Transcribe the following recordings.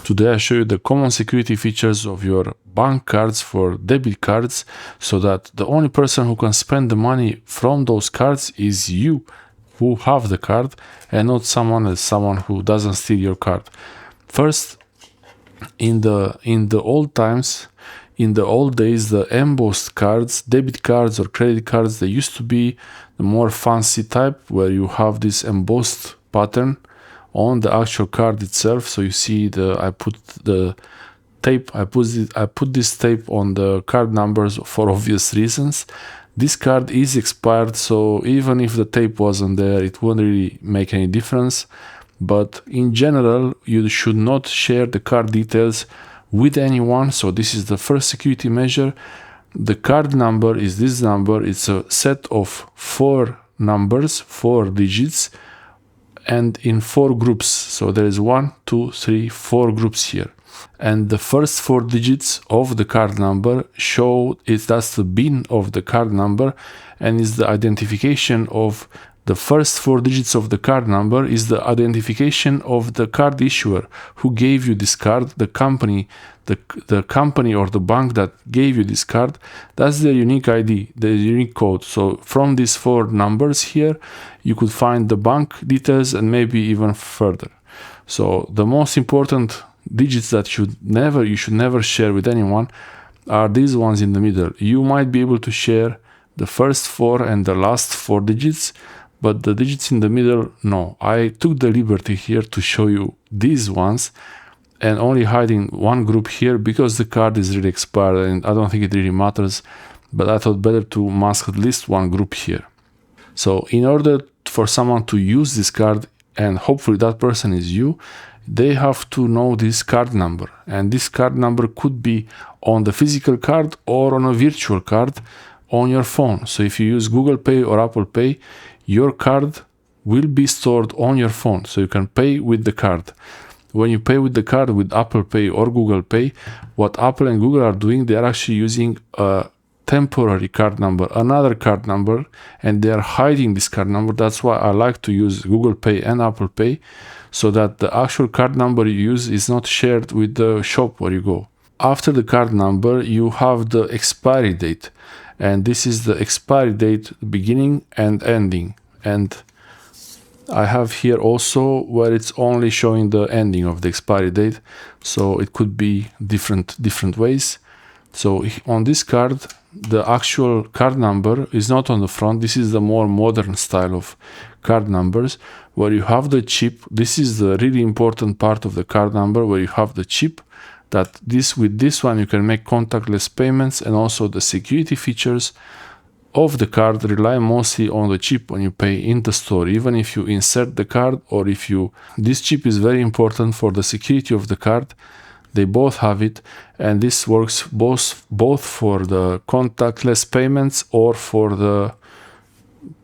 Today I show you the common security features of your bank cards for debit cards, so that the only person who can spend the money from those cards is you who have the card, and not someone else, someone who doesn't steal your card. First, in the old times, in the old days, the embossed cards, debit cards or credit cards, they used to be the more fancy type where you have this embossed pattern on the actual card itself. So you see I put the tape, I put this tape on the card numbers for obvious reasons. This card is expired, so even if the tape wasn't there, it wouldn't really make any difference. But in general, you should not share the card details with anyone. So this is the first security measure. The card number is this number. It's a set of 4 numbers, 4 digits, and in 4 groups. So there is 1, 2, 3, 4 groups here. And the first 4 digits of the card number that's the bin of the card number, and is the identification of the first 4 digits of the card number is the identification of the card issuer who gave you this card, the company or the bank that gave you this card. That's the unique ID, the unique code. So from these 4 numbers here, you could find the bank details and maybe even further. So the most important digits that you should never share with anyone are these ones in the middle. You might be able to share the first 4 and the last 4 digits, but the digits in the middle, no. I took the liberty here to show you these ones and only hiding one group here because the card is really expired and I don't think it really matters, but I thought better to mask at least one group here. So in order for someone to use this card, and hopefully that person is you, they have to know this card number. And this card number could be on the physical card or on a virtual card on your phone. So if you use Google Pay or Apple Pay, your card will be stored on your phone, so you can pay with the card. When you pay with the card with Apple Pay or Google Pay, what Apple and Google are doing, they are actually using a temporary card number, another card number, and they are hiding this card number. That's why I like to use Google Pay and Apple Pay, so that the actual card number you use is not shared with the shop where you go. After the card number, you have the expiry date. And this is the expiry date, beginning and ending. And I have here also where it's only showing the ending of the expiry date. So it could be different ways. So on this card, the actual card number is not on the front. This is the more modern style of card numbers where you have the chip. This is the really important part of the card number, where you have the chip. That with this one you can make contactless payments, and also the security features of the card rely mostly on the chip when you pay in the store. Even if you insert the card, or this chip is very important for the security of the card. They both have it, and this works both for the contactless payments or for the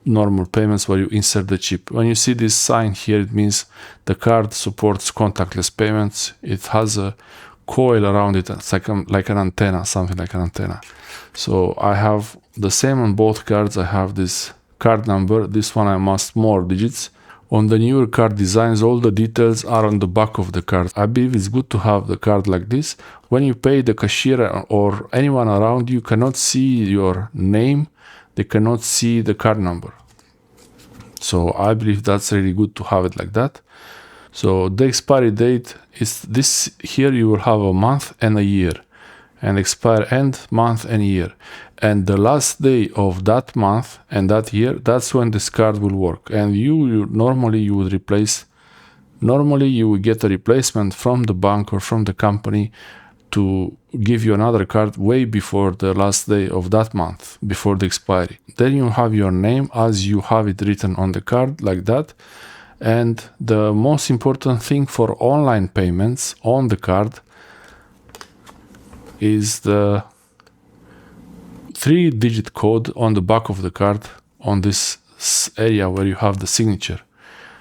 normal payments where you insert the chip. When you see this sign here, it means the card supports contactless payments. It has a coil around it. It's like an antenna, something like an antenna. So I have the same on both cards. I have this card number. This one I must more digits. On the newer card designs, all the details are on the back of the card. I believe it's good to have the card like this. When you pay, the cashier or anyone around you cannot see your name. They cannot see the card number. So I believe that's really good to have it like that. So the expiry date is this. Here you will have a month and a year, and expire end, month and year. And the last day of that month and that year, that's when this card will work. And normally you would get a replacement from the bank or from the company to give you another card way before the last day of that month, before the expiry. Then you have your name as you have it written on the card, like that. And the most important thing for online payments on the card is the 3-digit code on the back of the card, on this area where you have the signature.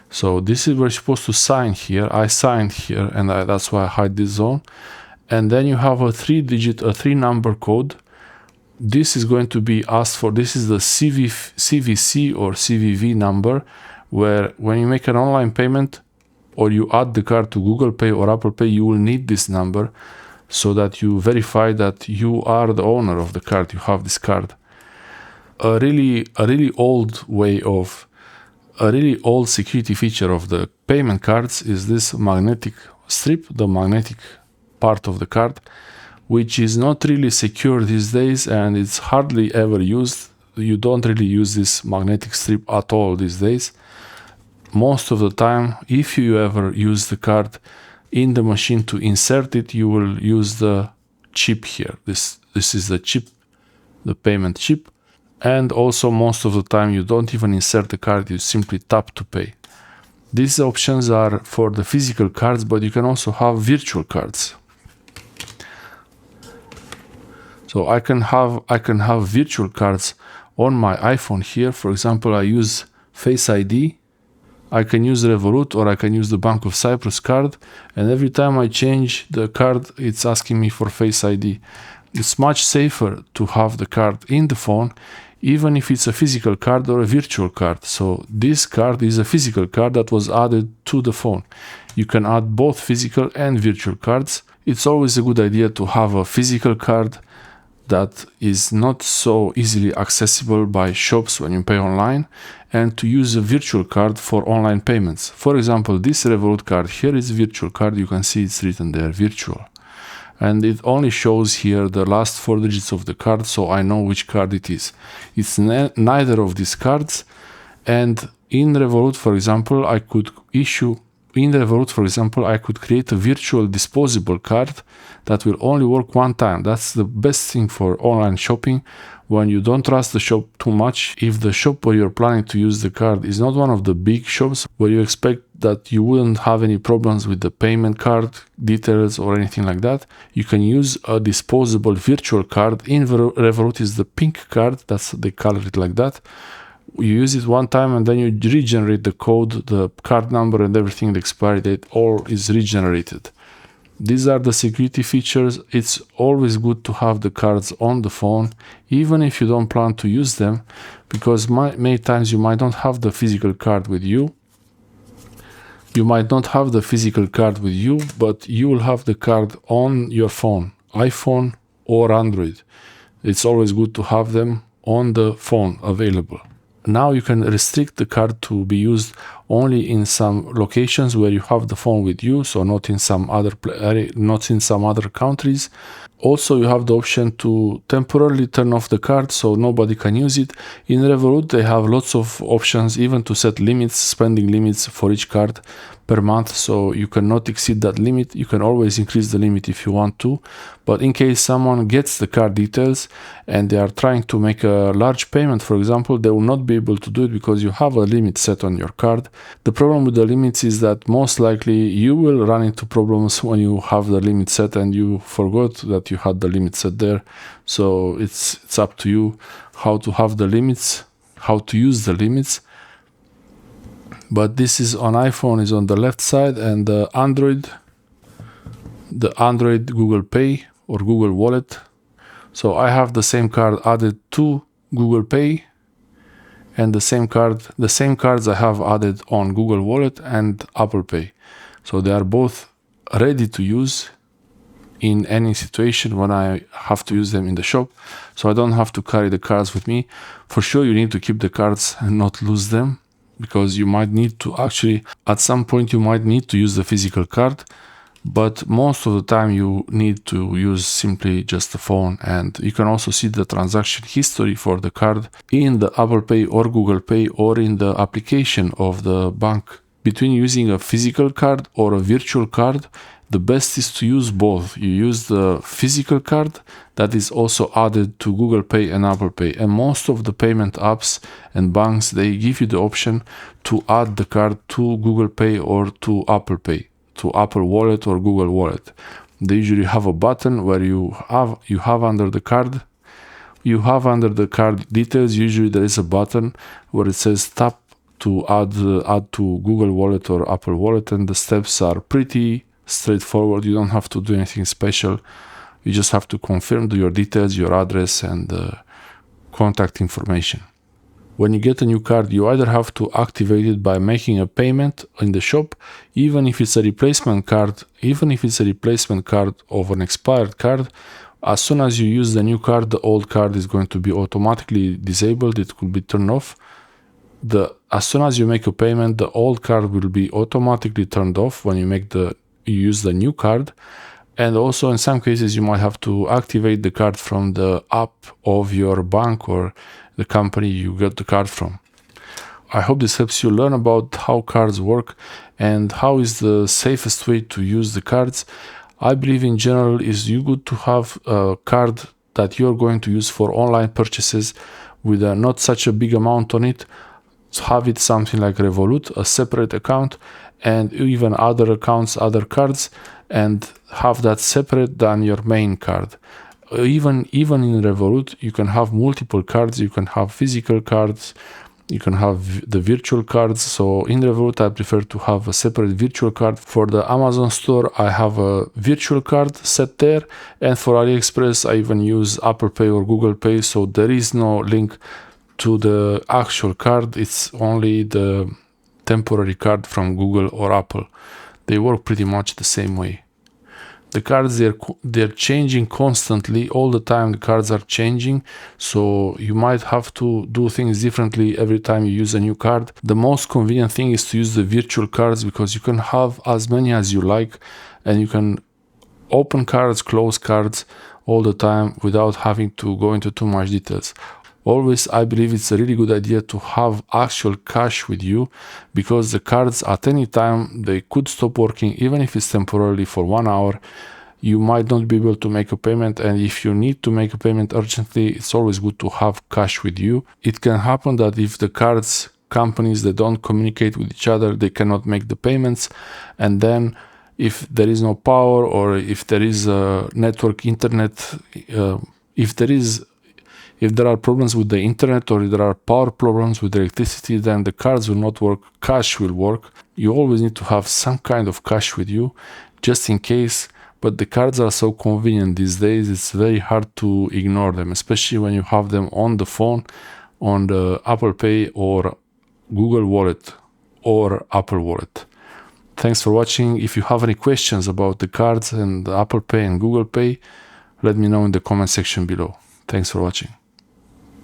So this is where you're supposed to sign here. I signed here, and that's why I hide this zone. And then you have a 3-number code. This is going to be asked for. This is the CVC or CVV number, where when you make an online payment, or you add the card to Google Pay or Apple Pay, you will need this number so that you verify that you are the owner of the card, you have this card. A really old security feature of the payment cards is this magnetic strip, the magnetic part of the card, which is not really secure these days and it's hardly ever used. You don't really use this magnetic strip at all these days. Most of the time, if you ever use the card in the machine to insert it, you will use the chip here. This is the chip, the payment chip. And also most of the time you don't even insert the card, you simply tap to pay. These options are for the physical cards, but you can also have virtual cards. So I can have virtual cards on my iPhone here. For example, I use Face ID. I can use Revolut or I can use the Bank of Cyprus card, and every time I change the card, it's asking me for Face ID. It's much safer to have the card in the phone, even if it's a physical card or a virtual card. So this card is a physical card that was added to the phone. You can add both physical and virtual cards. It's always a good idea to have a physical card that is not so easily accessible by shops when you pay online, and to use a virtual card for online payments. For example, this Revolut card here is a virtual card. You can see it's written there, virtual. And it only shows here the last 4 digits of the card, so I know which card it is. It's neither of these cards, and in Revolut, for example, I could create a virtual disposable card that will only work one time. That's the best thing for online shopping when you don't trust the shop too much. If the shop where you're planning to use the card is not one of the big shops where you expect that you wouldn't have any problems with the payment card details or anything like that, you can use a disposable virtual card. In Revolut is the pink card, they color it like that. You use it one time and then you regenerate the code, the card number and everything, the expiry date, all is regenerated. These are the security features. It's always good to have the cards on the phone, even if you don't plan to use them, because many times you might not have the physical card with you. You might not have the physical card with you, but you will have the card on your phone, iPhone or Android. It's always good to have them on the phone available. Now you can restrict the card to be used only in some locations where you have the phone with you, so not in some other countries. Also, you have the option to temporarily turn off the card so nobody can use it. In Revolut, they have lots of options, even to set limits, spending limits for each card per month, so you cannot exceed that limit. You can always increase the limit if you want to, but in case someone gets the card details and they are trying to make a large payment, for example, they will not be able to do it because you have a limit set on your card. The problem with the limits is that most likely you will run into problems when you have the limit set and you forgot that you had the limit set there. So it's up to you how to have the limits, how to use the limits. But this is on iPhone, is on the left side, and the Android Google Pay or Google Wallet. So I have the same card added to Google Pay, and the same cards I have added on Google Wallet and Apple Pay. So they are both ready to use in any situation when I have to use them in the shop. So I don't have to carry the cards with me. For sure, you need to keep the cards and not lose them, because you might need to at some point you might need to use the physical card, but most of the time you need to use simply just the phone. And you can also see the transaction history for the card in the Apple Pay or Google Pay or in the application of the bank. Between using a physical card or a virtual card, the best is to use both. You use the physical card that is also added to Google Pay and Apple Pay. And most of the payment apps and banks, they give you the option to add the card to Google Pay or to Apple Pay, to Apple Wallet or Google Wallet. They usually have a button where you have under the card details. Usually there is a button where it says tap to add to Google Wallet or Apple Wallet, and the steps are pretty straightforward. You don't have to do anything special. You just have to confirm your details, your address, and contact information. When you get a new card, you either have to activate it by making a payment in the shop, even if it's a replacement card of an expired card. As soon as you use the new card, the old card is going to be automatically disabled. It could be turned off. As soon as you make a payment, the old card will be automatically turned off when you use the new card. And also in some cases you might have to activate the card from the app of your bank or the company you got the card from. I hope this helps you learn about how cards work and how is the safest way to use the cards. I believe in general is you good to have a card that you're going to use for online purchases with not such a big amount on it. Have it something like Revolut, a separate account, and even other accounts, other cards, and have that separate than your main card. Even in Revolut, you can have multiple cards. You can have physical cards. You can have the virtual cards. So in Revolut, I prefer to have a separate virtual card. For the Amazon store, I have a virtual card set there. And for AliExpress, I even use Apple Pay or Google Pay. So there is no link to the actual card. It's only the temporary card from Google or Apple. They work pretty much the same way. The cards, they're changing constantly. All the time the cards are changing, so you might have to do things differently every time you use a new card. The most convenient thing is to use the virtual cards because you can have as many as you like and you can open cards, close cards all the time without having to go into too much details. Always, I believe it's a really good idea to have actual cash with you because the cards at any time, they could stop working, even if it's temporarily for 1 hour. You might not be able to make a payment, and if you need to make a payment urgently, it's always good to have cash with you. It can happen that if the cards companies, they don't communicate with each other, they cannot make the payments, and then if there is no power or if there is a network internet, if there are problems with the internet or if there are power problems with the electricity, then the cards will not work, cash will work. You always need to have some kind of cash with you, just in case, but the cards are so convenient these days, it's very hard to ignore them, especially when you have them on the phone, on the Apple Pay or Google Wallet or Apple Wallet. Thanks for watching. If you have any questions about the cards and the Apple Pay and Google Pay, let me know in the comment section below. Thanks for watching.